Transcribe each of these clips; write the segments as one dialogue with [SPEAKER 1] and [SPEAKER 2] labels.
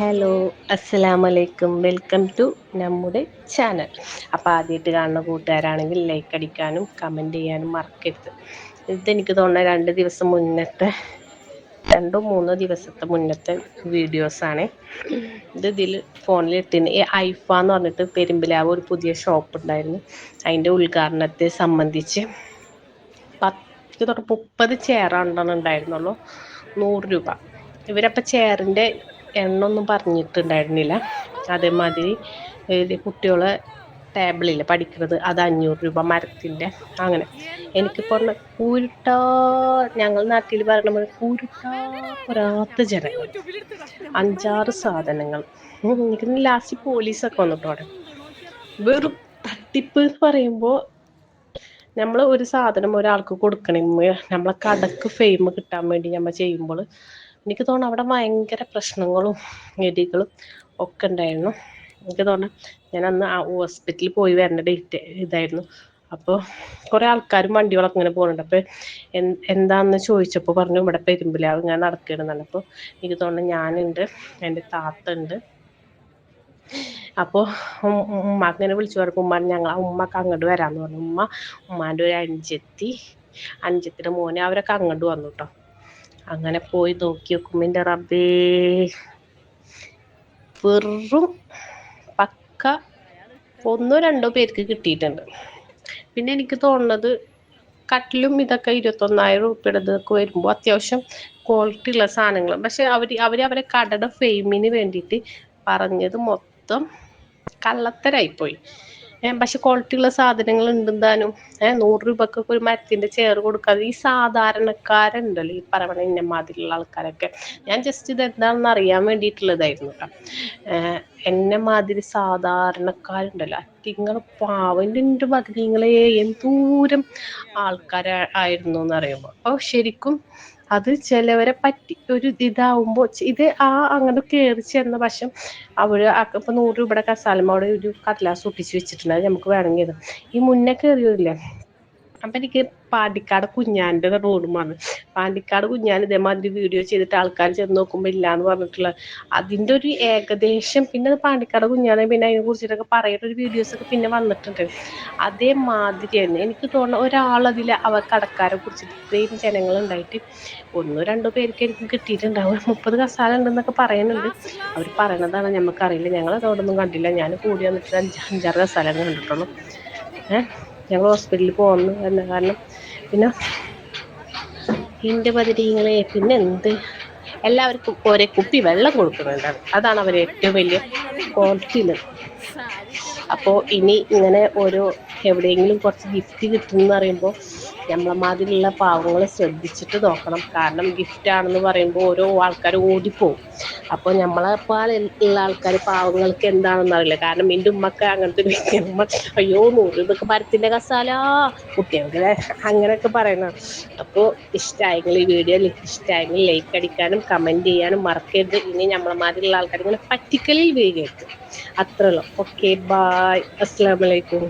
[SPEAKER 1] Hello, അസ്സലാമലൈക്കും. Welcome to നമ്മുടെ channel. അപ്പോൾ ആദ്യമായിട്ട് കാണുന്ന കൂട്ടുകാരാണെങ്കിൽ ലൈക്ക് അടിക്കാനും കമൻറ്റ് ചെയ്യാനും മറക്കരുത്. ഇതെനിക്ക് തോന്നുന്ന 2 ദിവസം മുന്നത്തെ 2-3 ദിവസത്തെ മുന്നത്തെ വീഡിയോസാണ്. ഇതിൽ ഫോണിൽ ഇട്ടിന് ഐഫ എന്ന് പറഞ്ഞിട്ട് പെരുമ്പിലാവ് ഒരു പുതിയ ഷോപ്പ് ഉണ്ടായിരുന്നു. അതിൻ്റെ ഉദ്ഘാടനത്തെ സംബന്ധിച്ച് 10-30 ചെയറാണെന്ന് ഉണ്ടായിരുന്നുള്ളൂ. 100 രൂപ. ഇവരപ്പോൾ ചെയറിൻ്റെ എണ്ണൊന്നും പറഞ്ഞിട്ടുണ്ടായിരുന്നില്ല. അതേമാതിരി കുട്ടികളെ ടേബിളിൽ പഠിക്കുന്നത് അത് 500 രൂപ മരത്തിൻ്റെ. അങ്ങനെ എനിക്കിപ്പോൾ കൂരിട്ടാ, ഞങ്ങൾ നാട്ടിൽ പറഞ്ഞ പോലെ കൂരിട്ടാ ഒരാത്ത ജനങ്ങൾ, 5-6 സാധനങ്ങൾ. എനിക്ക് ലാസ്റ്റ് പോലീസൊക്കെ വന്നിട്ടോടെ. വെറും തട്ടിപ്പ് എന്ന് പറയുമ്പോൾ നമ്മൾ ഒരു സാധനം ഒരാൾക്ക് കൊടുക്കണമെങ്കിൽ നമ്മളെ കടക്ക് ഫെയിം കിട്ടാൻ വേണ്ടി നമ്മൾ ചെയ്യുമ്പോൾ എനിക്ക് തോന്നുന്നു അവിടെ ഭയങ്കര പ്രശ്നങ്ങളും ഗതികളും ഒക്കെ ഉണ്ടായിരുന്നു. എനിക്ക് തോന്നുന്നു ഞാൻ അന്ന് ഹോസ്പിറ്റലിൽ പോയി വരേണ്ട ഡേറ്റ് ഇതായിരുന്നു. അപ്പോൾ കുറേ ആൾക്കാരും വണ്ടികളൊക്കെ ഇങ്ങനെ പോകുന്നുണ്ട്. അപ്പോൾ എന്താണെന്ന് ചോദിച്ചപ്പോൾ പറഞ്ഞു ഇവിടെ പെരുമ്പിലാവ് ഞാൻ നടക്കുകയാണെന്നാണ്. അപ്പോൾ എനിക്ക് തോന്നുന്നു ഞാനുണ്ട്, എൻ്റെ താത്ത ഉണ്ട്. അപ്പോൾ ഉമ്മ അങ്ങനെ വിളിച്ചു പറഞ്ഞു. ഉമ്മ ഞങ്ങൾ ഉമ്മക്ക് അങ്ങോട്ട് വരാമെന്ന് പറഞ്ഞു. ഉമ്മാൻ്റെ ഒരു അഞ്ചത്തിൻ്റെ മോനെ അവരൊക്കെ അങ്ങോട്ട് വന്നു കേട്ടോ. അങ്ങനെ പോയി നോക്കി നോക്കുമ്പോൾ എൻ്റെ റബ്ബേ, വെറും പക്ക 1-2 പേർക്ക് കിട്ടിയിട്ടുണ്ട്. പിന്നെ എനിക്ക് തോന്നുന്നത് കട്ടിലും ഇതൊക്കെ 21,000 രൂപയുടെ ഇതൊക്കെ വരുമ്പോൾ അത്യാവശ്യം ക്വാളിറ്റി ഉള്ള സാധനങ്ങൾ. പക്ഷെ അവരെ കടയുടെ ഫെയിമിന് വേണ്ടിയിട്ട് പറഞ്ഞത് മൊത്തം കള്ളത്തരായിപ്പോയി. പക്ഷെ ക്വാളിറ്റി ഉള്ള സാധനങ്ങൾ ഉണ്ടെന്താനും 100 രൂപക്കൊക്കെ ഒരു മരത്തിൻ്റെ ചെയർ കൊടുക്കാതെ ഈ സാധാരണക്കാരുണ്ടല്ലോ, ഈ പറയണ ഇന്ന മാതിരിയുള്ള ആൾക്കാരൊക്കെ, ഞാൻ ജസ്റ്റ് ഇത് എന്താണെന്ന് അറിയാൻ വേണ്ടിയിട്ടുള്ളതായിരുന്നു കേട്ടോ. എന്നെ മാതിരി സാധാരണക്കാരുണ്ടല്ലോ, നിങ്ങൾ പാവൻ്റെ മതിനിങ്ങളെ എന്തോരം ആൾക്കാരായിരുന്നു എന്ന് അറിയുമ്പോൾ. അപ്പോൾ ശരിക്കും അത് ചിലവരെ പറ്റി ഒരു ഇതാവുമ്പോൾ ഇത് അങ്ങോട്ട് കയറി ചെന്ന വശം അവർ ഇപ്പം 100 രൂപയുടെ കസാലം അവിടെ ഒരു കടലാസ് ഒട്ടിച്ച് വെച്ചിട്ടുണ്ട്. അത് നമുക്ക് വേണമെങ്കിൽ ഈ മുന്നേ കയറിയില്ലേ. അപ്പം എനിക്ക് പാണ്ടിക്കാട് കുഞ്ഞാൻ്റെ റോഡുമാണ്. പാണ്ടിക്കാട് കുഞ്ഞാൻ ഇതേമാതിരി വീഡിയോ ചെയ്തിട്ട് ആൾക്കാർ ചെന്ന് നോക്കുമ്പോൾ ഇല്ലയെന്ന് പറഞ്ഞിട്ടുള്ള അതിൻ്റെ ഒരു ഏകദേശം. പിന്നെ അത് പാണ്ടിക്കാട് കുഞ്ഞാനെ പിന്നെ അതിനെ കുറിച്ചിട്ടൊക്കെ പറയുന്ന ഒരു വീഡിയോസൊക്കെ പിന്നെ വന്നിട്ടുണ്ട്. അതേമാതിരി തന്നെ എനിക്ക് തോന്നുന്നു ഒരാളതിൽ കടക്കാരെ കുറിച്ചിട്ട് ഇത്രയും ജനങ്ങളുണ്ടായിട്ട് 1-2 പേർക്ക് എനിക്ക് കിട്ടിയിട്ടുണ്ടാവും. 30 കസാല ഉണ്ടെന്നൊക്കെ പറയുന്നുണ്ട്. അവർ പറയണതാണ് നമുക്കറിയില്ല. ഞങ്ങളതോടൊന്നും കണ്ടില്ല. ഞാൻ കൂടി വന്നിട്ട് 5-6 കസാല കണ്ടിട്ടുള്ളൂ. ഞങ്ങൾ ഹോസ്പിറ്റലിൽ പോകുന്നു എന്ന കാരണം. പിന്നെ എൻ്റെ പതിരീങ്ങളെ പിന്നെ എന്ത്, എല്ലാവർക്കും ഒരേ കുപ്പി വെള്ളം കൊടുക്കുന്നുണ്ടാണ്. അതാണ് അവർ ഏറ്റവും വലിയ ക്വാളിറ്റിയിൽ. അപ്പോൾ ഇനി ഇങ്ങനെ ഓരോ എവിടെയെങ്കിലും കുറച്ച് ഗിഫ്റ്റ് കിട്ടുമെന്ന് പറയുമ്പോൾ നമ്മളെ മാതിരിയുള്ള പാവങ്ങൾ ശ്രദ്ധിച്ചിട്ട് നോക്കണം. കാരണം ഗിഫ്റ്റാണെന്ന് പറയുമ്പോൾ ഓരോ ആൾക്കാർ ഓടിപ്പോവും. അപ്പോൾ നമ്മളെ പോലെ ഉള്ള ആൾക്കാർ പാവങ്ങൾക്ക് എന്താണെന്ന് അറിയില്ല. കാരണം എൻ്റെ ഉമ്മക്ക് അങ്ങനത്തെ ഒരു ഉമ്മ അയ്യോ 100 രൂപക്ക് മരത്തിൻ്റെ കസാല കുട്ടികൾക്ക് അങ്ങനെയൊക്കെ പറയണം. അപ്പോൾ ഇഷ്ടമായെങ്കിൽ ഈ വീഡിയോ ഇഷ്ടമായെങ്കിൽ ലൈക്ക് അടിക്കാനും കമൻറ്റ് ചെയ്യാനും മറക്കരുത്. ഇനി നമ്മളെ മാതിരിയുള്ള ആൾക്കാർ ഇങ്ങനെ പറ്റിക്കലിൽ വീഴരുത്. അത്രേ ഉള്ളൂ. ഓക്കെ, ബായ്, അസ്സലാമു അലൈക്കും.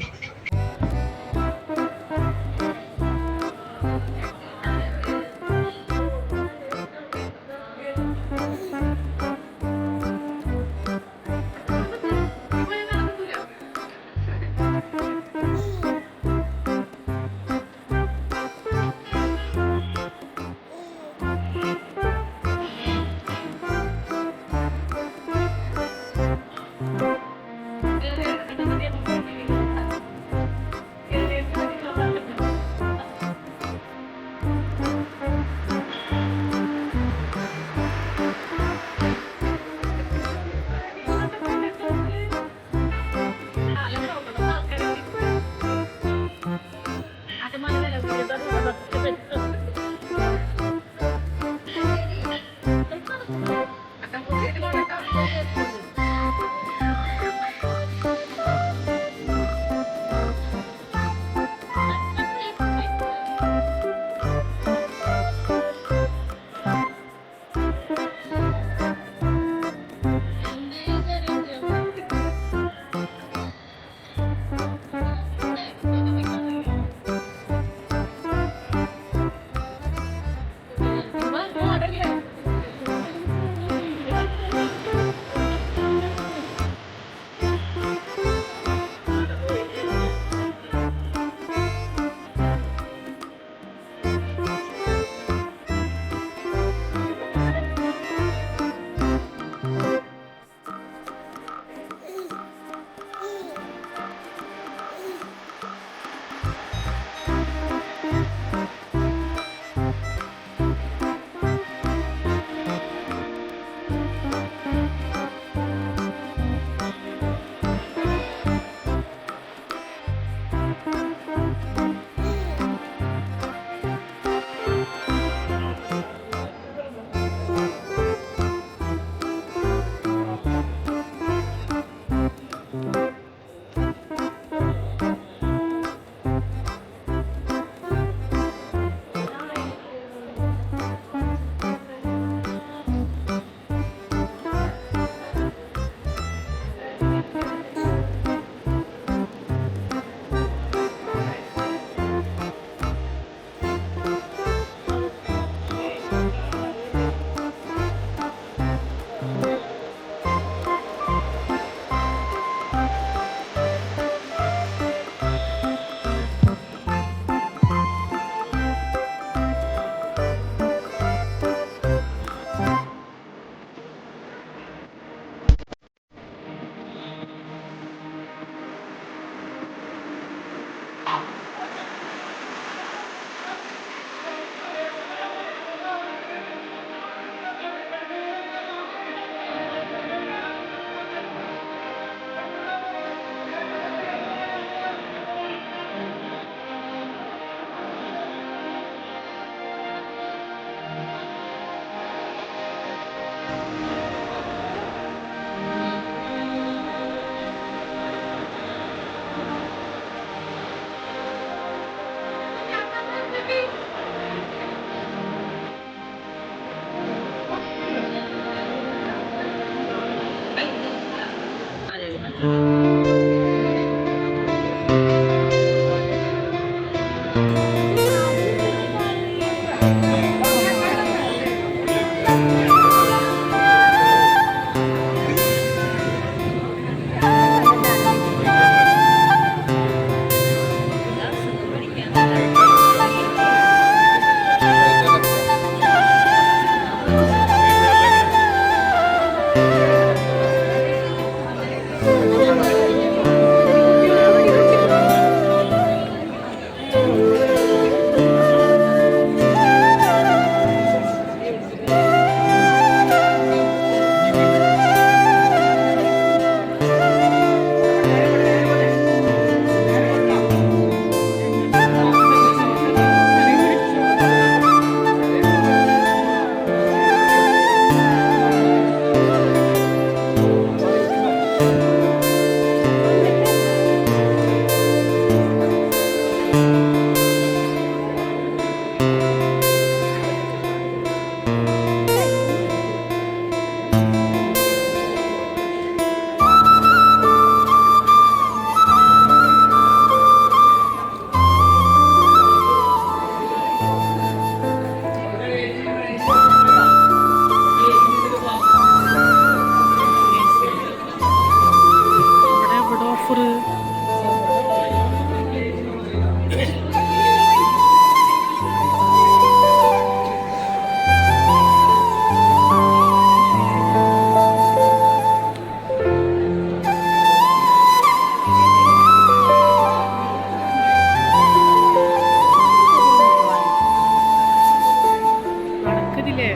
[SPEAKER 2] നടക്കുന്നില്ലേ?